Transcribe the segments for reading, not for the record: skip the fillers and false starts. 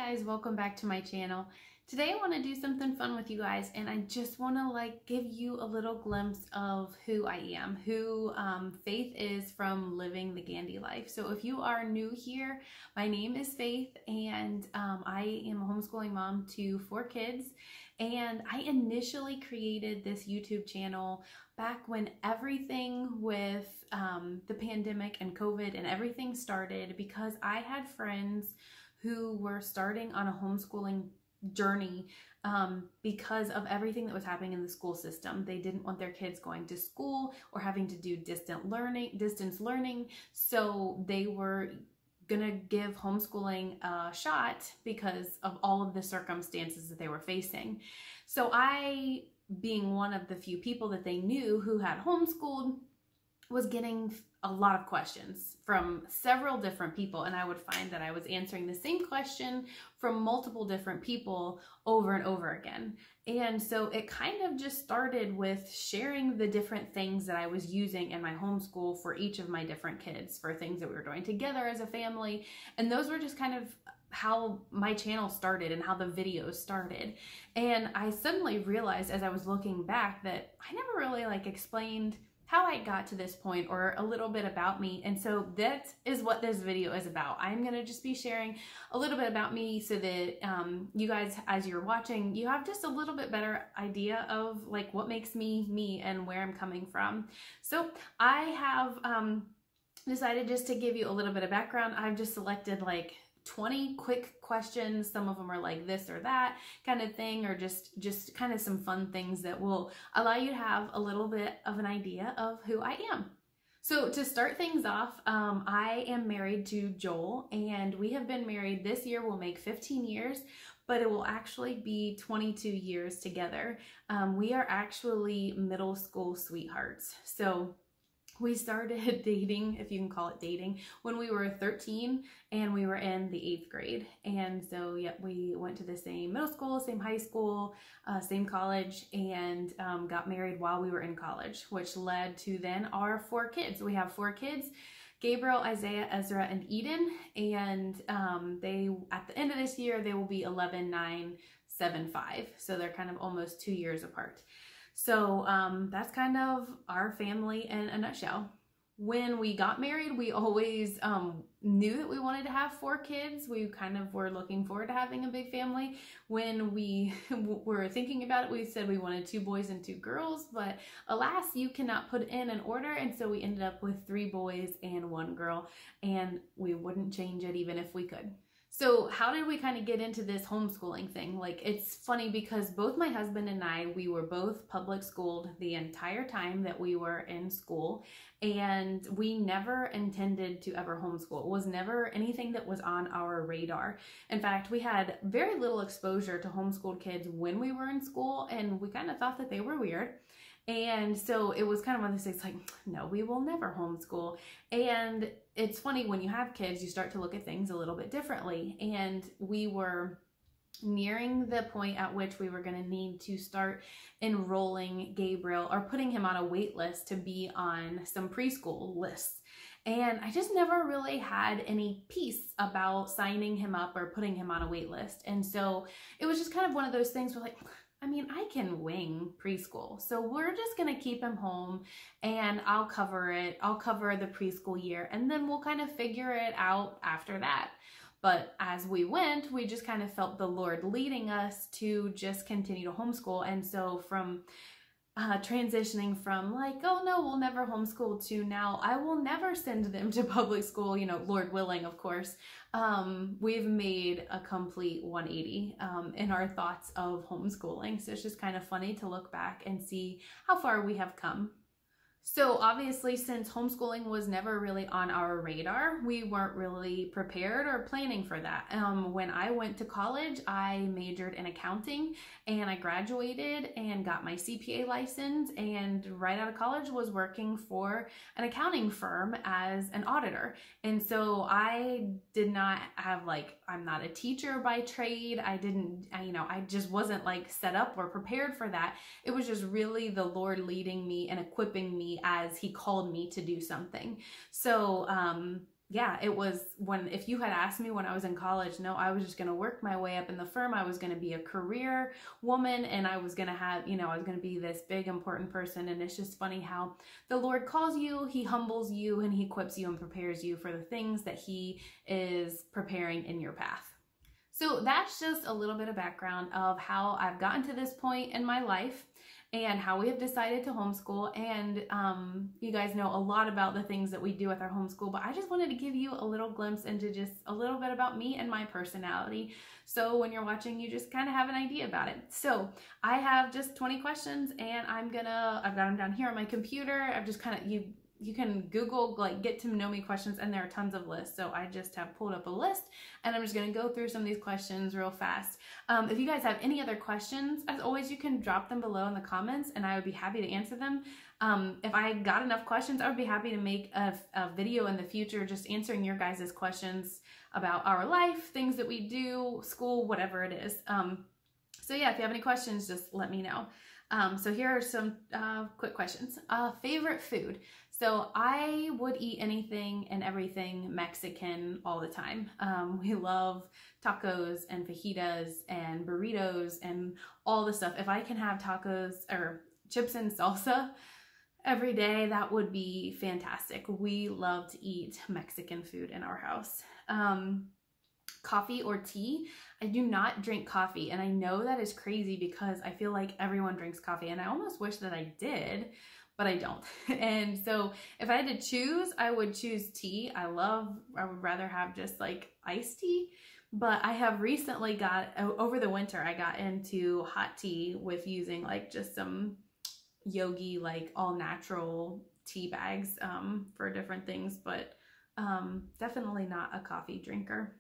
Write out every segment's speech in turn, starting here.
guys, welcome back to my channel. Today I want to do something fun with you guys, and I just want to give you a little glimpse of who I am, who Faith is from living the Gandhi life. So if you are new here, my name is Faith, and I am a homeschooling mom to 4 kids. And I initially created this YouTube channel back when everything with the pandemic and COVID and everything started, because I had friends who were starting on a homeschooling journey because of everything that was happening in the school system. They didn't want their kids going to school or having to do distance learning. So they were gonna give homeschooling a shot because of all of the circumstances that they were facing. So I, being one of the few people that they knew who had homeschooled, was getting a lot of questions from several different people, and I would find that I was answering the same question from multiple different people over and over again. And so it kind of just started with sharing the different things that I was using in my homeschool for each of my different kids, for things that we were doing together as a family. And those were just kind of how my channel started and how the videos started. And I suddenly realized as I was looking back that I never really explained how I got to this point or a little bit about me. And so that is what this video is about. I'm gonna just be sharing a little bit about me so that you guys, as you're watching, you have just a little bit better idea of what makes me me and where I'm coming from. So I have decided just to give you a little bit of background. I've just selected 20 quick questions. Some of them are like this or that kind of thing, or just kind of some fun things that will allow you to have a little bit of an idea of who I am. So to start things off, I am married to Joel, and we have been married this year. Will make 15 years, but it will actually be 22 years together. We are actually middle school sweethearts. So we started dating, if you can call it dating, when we were 13 and we were in the 8th grade. And so, yeah, we went to the same middle school, same high school, same college, and got married while we were in college, which led to then our 4 kids. We have 4 kids: Gabriel, Isaiah, Ezra, and Eden. And they, at the end of this year, they will be 11, 9, 7, 5. So they're kind of almost 2 years apart. So that's kind of our family in a nutshell. When we got married, we always knew that we wanted to have 4 kids. We kind of were looking forward to having a big family. When we were thinking about it, we said we wanted 2 boys and 2 girls, but alas, you cannot put in an order. And so we ended up with 3 boys and 1 girl, and we wouldn't change it even if we could. So how did we kind of get into this homeschooling thing? It's funny because both my husband and I, we were both public schooled the entire time that we were in school, and we never intended to ever homeschool. It was never anything that was on our radar. In fact, we had very little exposure to homeschooled kids when we were in school, and we kind of thought that they were weird. And so it was kind of one of those things no, we will never homeschool. And it's funny, when you have kids, you start to look at things a little bit differently. And we were nearing the point at which we were going to need to start enrolling Gabriel, or putting him on a wait list to be on some preschool lists. And I just never really had any peace about signing him up or putting him on a wait list. And so it was just kind of one of those things where I can wing preschool. So we're just going to keep him home, and I'll cover it. I'll cover the preschool year, and then we'll kind of figure it out after that. But as we went, we just kind of felt the Lord leading us to just continue to homeschool. And so from transitioning from oh no, we'll never homeschool, to now I will never send them to public school, Lord willing, of course, we've made a complete 180 in our thoughts of homeschooling. So it's just kind of funny to look back and see how far we have come. So obviously, since homeschooling was never really on our radar, we weren't really prepared or planning for that. When I went to college, I majored in accounting, and I graduated and got my CPA license, and right out of college was working for an accounting firm as an auditor. And so I did not have I'm not a teacher by trade. I just wasn't set up or prepared for that. It was just really the Lord leading me and equipping me as He called me to do something. So yeah, it was if you had asked me when I was in college, no, I was just going to work my way up in the firm. I was going to be a career woman, and I was going to have, I was going to be this big, important person. And it's just funny how the Lord calls you, he humbles you, and he equips you and prepares you for the things that he is preparing in your path. So that's just a little bit of background of how I've gotten to this point in my life and how we have decided to homeschool. And you guys know a lot about the things that we do with our homeschool, but I just wanted to give you a little glimpse into just a little bit about me and my personality. So when you're watching, you just kind of have an idea about it. So I have just 20 questions, and I've got them down here on my computer. I've just kind of, you can Google like get to know me questions, and there are tons of lists. So I just have pulled up a list, and I'm just going to go through some of these questions real fast. If you guys have any other questions, as always, you can drop them below in the comments, and I would be happy to answer them. If I got enough questions, I would be happy to make a video in the future just answering your guys' questions about our life, things that we do, school, whatever it is. So yeah, if you have any questions, just let me know. So here are some quick questions. Favorite food. So I would eat anything and everything Mexican all the time. We love tacos and fajitas and burritos and all the stuff. If I can have tacos or chips and salsa every day, that would be fantastic. We love to eat Mexican food in our house. Coffee or tea. I do not drink coffee, and I know that is crazy because I feel like everyone drinks coffee, and I almost wish that I did, but I don't. And so if I had to choose, I would choose tea. I would rather have just like iced tea, but I have recently over the winter, I got into hot tea with using like just some Yogi, like all natural tea bags for different things, but definitely not a coffee drinker.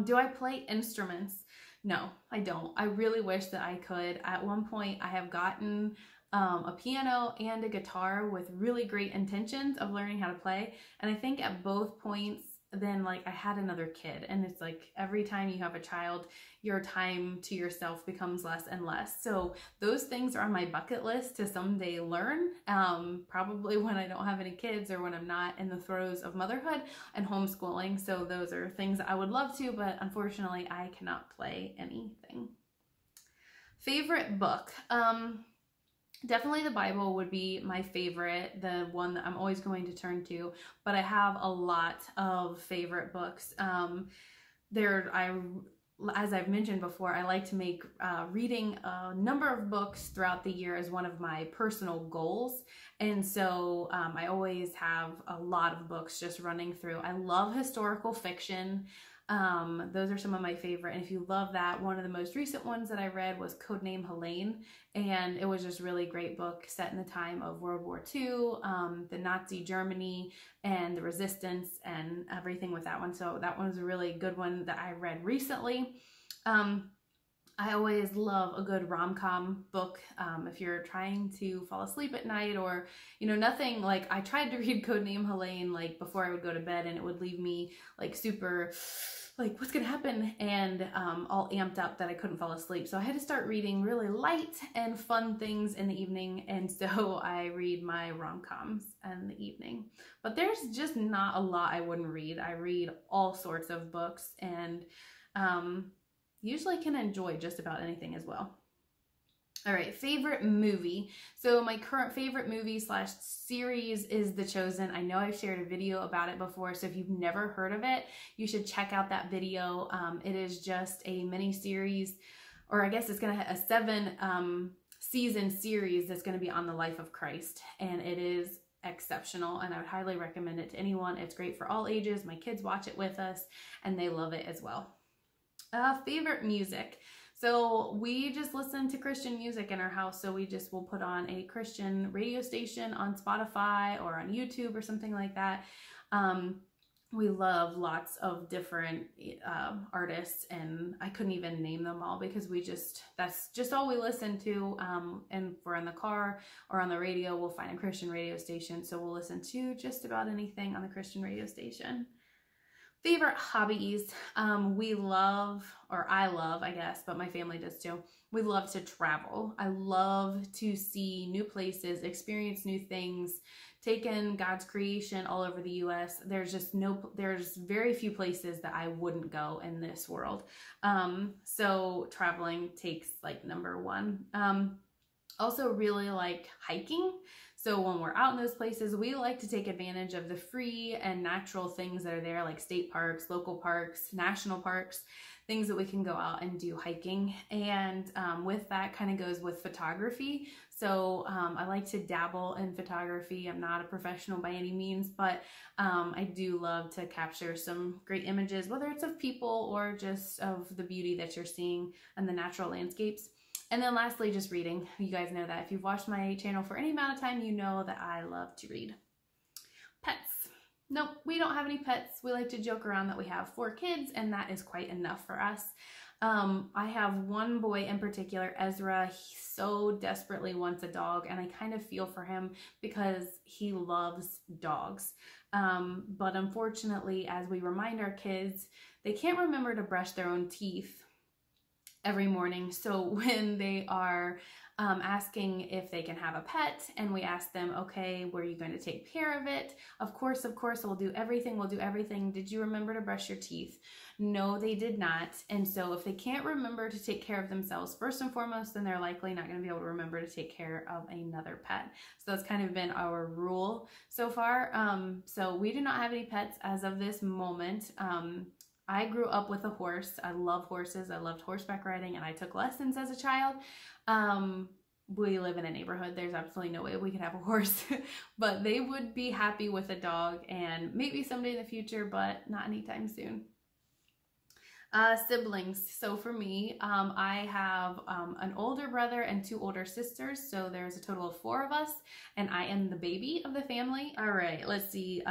Do I play instruments? No, I don't. I really wish that I could. At one point, I have gotten a piano and a guitar with really great intentions of learning how to play. And I think at both points, then like I had another kid, and it's like every time you have a child, your time to yourself becomes less and less. So those things are on my bucket list to someday learn, probably when I don't have any kids or when I'm not in the throes of motherhood and homeschooling. So those are things that I would love to, but unfortunately I cannot play anything. Favorite book. Definitely the Bible would be my favorite, the one that I'm always going to turn to, but I have a lot of favorite books. As I've mentioned before, I like to make reading a number of books throughout the year as one of my personal goals. And so I always have a lot of books just running through. I love historical fiction. Those are some of my favorite. And if you love that, one of the most recent ones that I read was Codename Helene, and it was just a really great book set in the time of World War II, the Nazi Germany and the resistance and everything with that one. So that one was a really good one that I read recently. I always love a good rom-com book. If you're trying to fall asleep at night, or, nothing like, I tried to read Codename Helene like before I would go to bed, and it would leave me like super like, what's gonna happen? And all amped up that I couldn't fall asleep. So I had to start reading really light and fun things in the evening. And so I read my rom-coms in the evening. But there's just not a lot I wouldn't read. I read all sorts of books, and usually can enjoy just about anything as well. All right, favorite movie. So my current favorite movie / series is The Chosen. I know I've shared a video about it before, so if you've never heard of it, you should check out that video. It is just a mini series, or I guess it's gonna have a 7 season series that's gonna be on the life of Christ, and it is exceptional, and I would highly recommend it to anyone. It's great for all ages. My kids watch it with us, and they love it as well. Favorite music. So we just listen to Christian music in our house. So we just will put on a Christian radio station on Spotify or on YouTube or something like that. We love lots of different artists, and I couldn't even name them all because that's just all we listen to. And if we're in the car or on the radio, we'll find a Christian radio station. So we'll listen to just about anything on the Christian radio station. Favorite hobbies. We love, or I love, I guess, but my family does too. We love to travel. I love to see new places, experience new things, taken God's creation all over the US, there's very few places that I wouldn't go in this world. So traveling takes like number one. Also really like hiking. So when we're out in those places, we like to take advantage of the free and natural things that are there, like state parks, local parks, national parks, things that we can go out and do hiking. And with that kind of goes with photography. So I like to dabble in photography. I'm not a professional by any means, but I do love to capture some great images, whether it's of people or just of the beauty that you're seeing and the natural landscapes. And then lastly, just reading. You guys know that if you've watched my channel for any amount of time, you know that I love to read. Pets. Nope, we don't have any pets. We like to joke around that we have 4 kids, and that is quite enough for us. I have one boy in particular, Ezra. He so desperately wants a dog, and I kind of feel for him because he loves dogs. But unfortunately, as we remind our kids, they can't remember to brush their own teeth every morning. So when they are asking if they can have a pet, and we ask them, okay, were you going to take care of it? Of course, we'll do everything. Did you remember to brush your teeth? No, they did not. And so if they can't remember to take care of themselves first and foremost, then they're likely not going to be able to remember to take care of another pet. So that's kind of been our rule so far. So we do not have any pets as of this moment. I grew up with a horse. I love horses. I loved horseback riding, and I took lessons as a child. We live in a neighborhood. There's absolutely no way we could have a horse, but they would be happy with a dog, and maybe someday in the future, but not anytime soon. Siblings. So for me, I have an older brother and 2 older sisters. So there's a total of 4 of us, and I am the baby of the family. All right, let's see.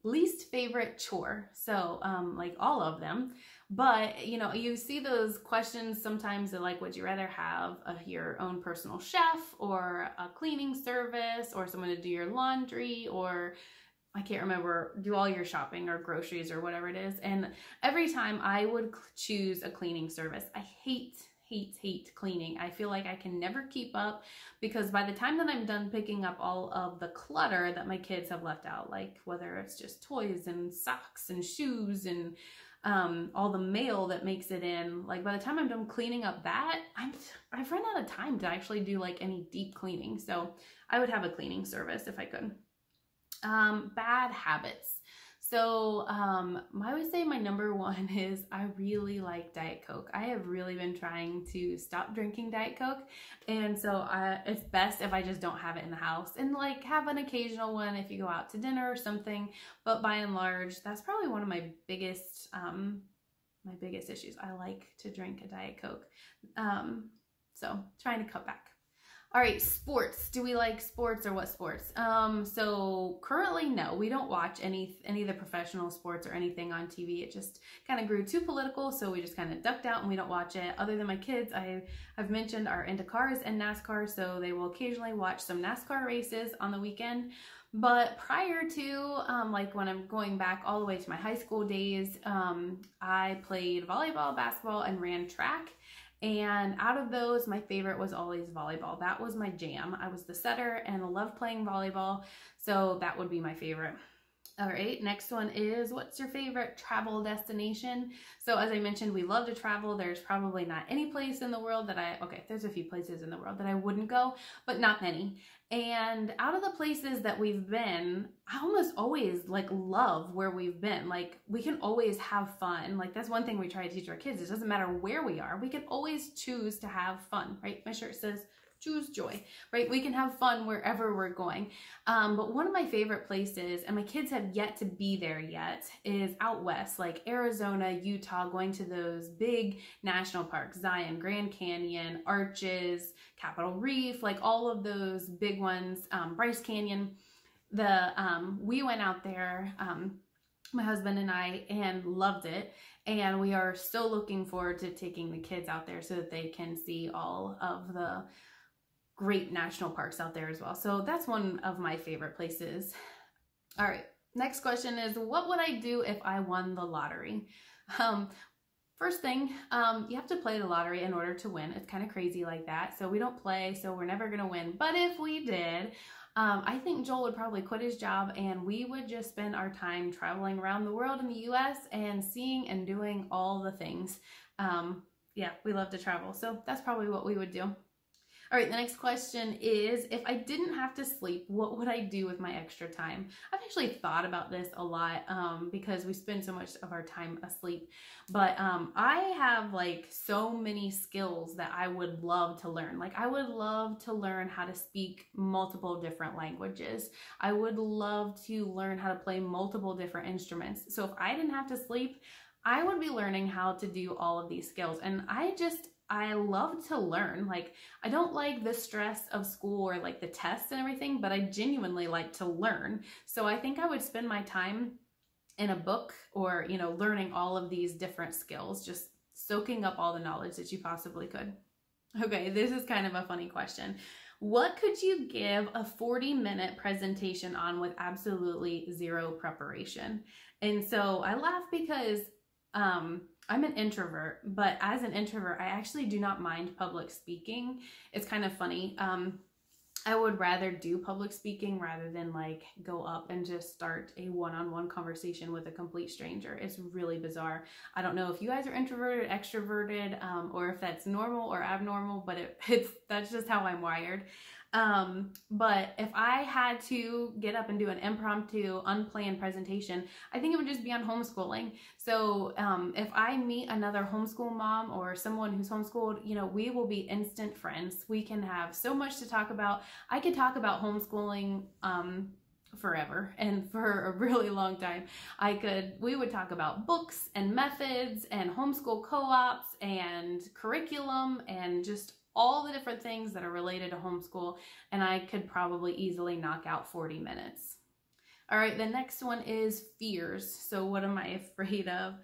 Least favorite chore. So like all of them. But you know, you see those questions sometimes that like, would you rather have your own personal chef, or a cleaning service, or someone to do your laundry, or I can't remember, do all your shopping or groceries or whatever it is. And every time I would choose a cleaning service. I hate cleaning. I feel like I can never keep up, because by the time that I'm done picking up all of the clutter that my kids have left out, like whether it's just toys and socks and shoes and all the mail that makes it in, like by the time I'm done cleaning up that, I've run out of time to actually do like any deep cleaning. So I would have a cleaning service if I could. Bad habits. So I would say my number one is I really like Diet Coke. I have really been trying to stop drinking Diet Coke, and so it's best if I just don't have it in the house, and like have an occasional one if you go out to dinner or something. But by and large, that's probably one of my biggest issues. I like to drink a Diet Coke, so trying to cut back. All right, sports. Do we like sports, or what sports? So currently, no, we don't watch any of the professional sports or anything on TV. It just kind of grew too political, so we just kind of ducked out and we don't watch it. Other than my kids, I've mentioned, are into cars and NASCAR, so they will occasionally watch some NASCAR races on the weekend. But prior to, like when I'm going back all the way to my high school days, I played volleyball, basketball, and ran track. And out of those, my favorite was always volleyball. That was my jam. I was the setter and I loved playing volleyball, so that would be my favorite. All right, next one is, what's your favorite travel destination? So as I mentioned, we love to travel. There's probably not any place in the world that there's a few places in the world that I wouldn't go, but not many. And out of the places that we've been, I almost always like love where we've been. Like we can always have fun. Like that's one thing we try to teach our kids. It doesn't matter where we are. We can always choose to have fun, right? My shirt says choose joy, right? We can have fun wherever we're going. But one of my favorite places, and my kids have yet to be there yet, is out west, like Arizona, Utah, going to those big national parks, Zion, Grand Canyon, Arches, Capitol Reef, like all of those big ones, Bryce Canyon. We went out there, my husband and I, and loved it. And we are still looking forward to taking the kids out there so that they can see all of the great national parks out there as well. So that's one of my favorite places. All right, next question is, what would I do if I won the lottery? First thing, you have to play the lottery in order to win. It's kind of crazy like that. So we don't play, so we're never gonna win. But if we did, I think Joel would probably quit his job and we would just spend our time traveling around the world in the US and seeing and doing all the things. Yeah, we love to travel. So that's probably what we would do. All right, the next question is, if I didn't have to sleep, what would I do with my extra time? I've actually thought about this a lot because we spend so much of our time asleep. But I have like so many skills that I would love to learn. Like I would love to learn how to speak multiple different languages. I would love to learn how to play multiple different instruments. So if I didn't have to sleep, I would be learning how to do all of these skills. And I love to learn. Like, I don't like the stress of school or like the tests and everything, but I genuinely like to learn. So I think I would spend my time in a book or, you know, learning all of these different skills, just soaking up all the knowledge that you possibly could. Okay, this is kind of a funny question. What could you give a 40-minute presentation on with absolutely zero preparation? And so I laugh because I'm an introvert, but as an introvert, I actually do not mind public speaking. It's kind of funny. I would rather do public speaking rather than like go up and just start a one-on-one conversation with a complete stranger. It's really bizarre. I don't know if you guys are introverted, extroverted, or if that's normal or abnormal, but that's just how I'm wired. But if I had to get up and do an impromptu, unplanned presentation, I think it would just be on homeschooling. So if I meet another homeschool mom or someone who's homeschooled, you know, we will be instant friends. We can have so much to talk about. I could talk about homeschooling forever and for a really long time. We would talk about books and methods and homeschool co-ops and curriculum and just all the different things that are related to homeschool, and I could probably easily knock out 40 minutes. All right, the next one is fears. So what am I afraid of?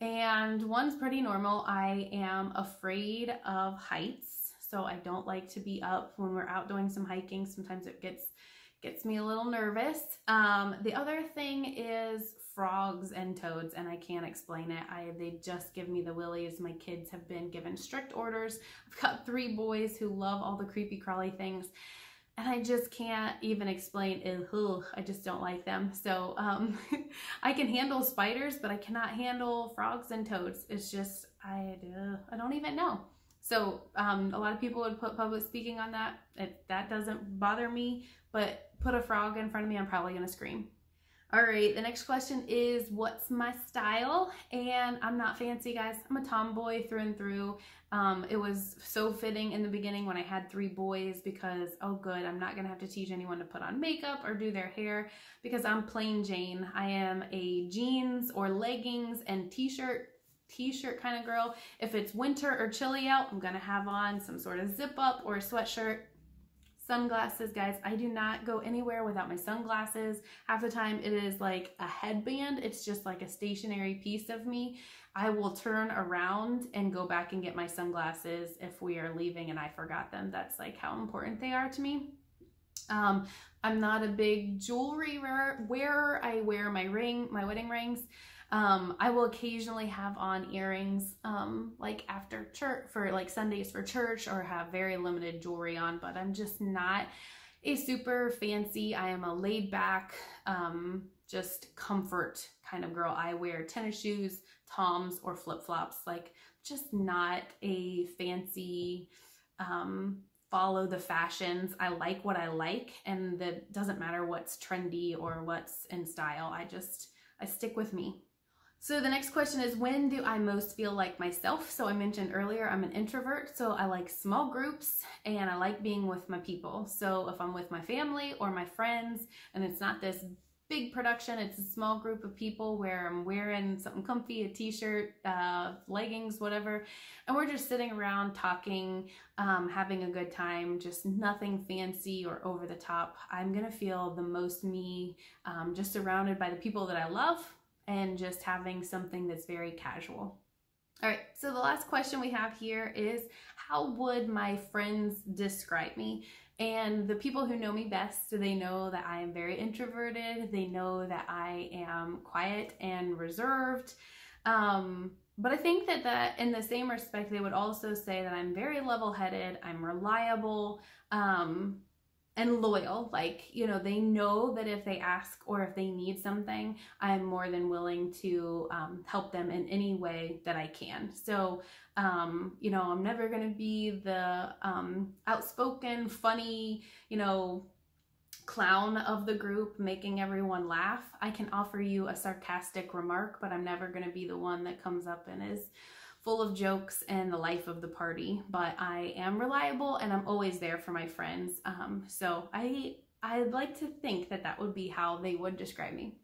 And one's pretty normal. I am afraid of heights. So I don't like to be up when we're out doing some hiking. Sometimes it gets me a little nervous. The other thing is frogs and toads, and I can't explain it. They just give me the willies. My kids have been given strict orders. I've got 3 boys who love all the creepy crawly things, and I just can't even explain it. I just don't like them. So I can handle spiders, but I cannot handle frogs and toads. It's just, I don't even know. So a lot of people would put public speaking on that. That doesn't bother me, but put a frog in front of me, I'm probably gonna scream. All right, the next question is, what's my style? And I'm not fancy, guys. I'm a tomboy through and through. It was so fitting in the beginning when I had 3 boys because, oh good, I'm not gonna have to teach anyone to put on makeup or do their hair because I'm plain Jane. I am a jeans or leggings and t-shirt kind of girl. If it's winter or chilly out, I'm gonna have on some sort of zip up or a sweatshirt. Sunglasses, guys. I do not go anywhere without my sunglasses. Half the time it is like a headband. It's just like a stationary piece of me. I will turn around and go back and get my sunglasses if we are leaving and I forgot them. That's like how important they are to me. I'm not a big jewelry wearer. I wear my wedding rings. I will occasionally have on earrings, like after church, for like Sundays for church, or have very limited jewelry on, but I'm just not a super fancy. I am a laid back, just comfort kind of girl. I wear tennis shoes, Toms, or flip-flops, like just not a fancy, follow the fashions. I like what I like, and that doesn't matter what's trendy or what's in style. I stick with me. So the next question is, when do I most feel like myself? So I mentioned earlier, I'm an introvert, so I like small groups and I like being with my people. So if I'm with my family or my friends and it's not this big production, it's a small group of people where I'm wearing something comfy, a t-shirt, leggings, whatever, and we're just sitting around talking, having a good time, just nothing fancy or over the top. I'm gonna feel the most me, just surrounded by the people that I love, and just having something that's very casual. All right, so the last question we have here is, how would my friends describe me? And the people who know me best, they know that I am very introverted. They know that I am quiet and reserved. But I think that in the same respect, they would also say that I'm very level-headed, I'm reliable, and and loyal. Like, you know, they know that if they ask or if they need something, I'm more than willing to help them in any way that I can. So, you know, I'm never going to be the outspoken, funny, you know, clown of the group making everyone laugh. I can offer you a sarcastic remark, but I'm never going to be the one that comes up and is full of jokes and the life of the party. But I am reliable and I'm always there for my friends. So I'd like to think that that would be how they would describe me.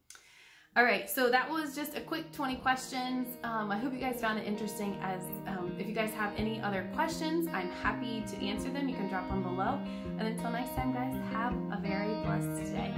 All right, so that was just a quick 20 questions. I hope you guys found it interesting. As if you guys have any other questions, I'm happy to answer them. You can drop them below. And until next time, guys, have a very blessed day.